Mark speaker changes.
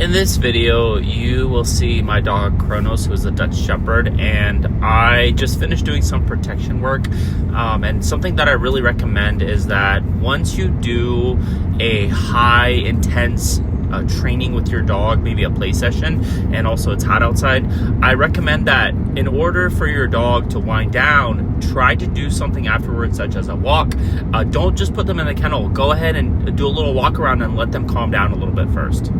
Speaker 1: In this video, you will see my dog Kronos, who is a Dutch Shepherd, and I just finished doing some protection work. And something that I really recommend is that once you do a high intense training with your dog, maybe a play session, and also it's hot outside, I recommend that in order for your dog to wind down, try to do something afterwards, such as a walk. Don't just put them in the kennel. Go ahead and do a little walk around and let them calm down a little bit first.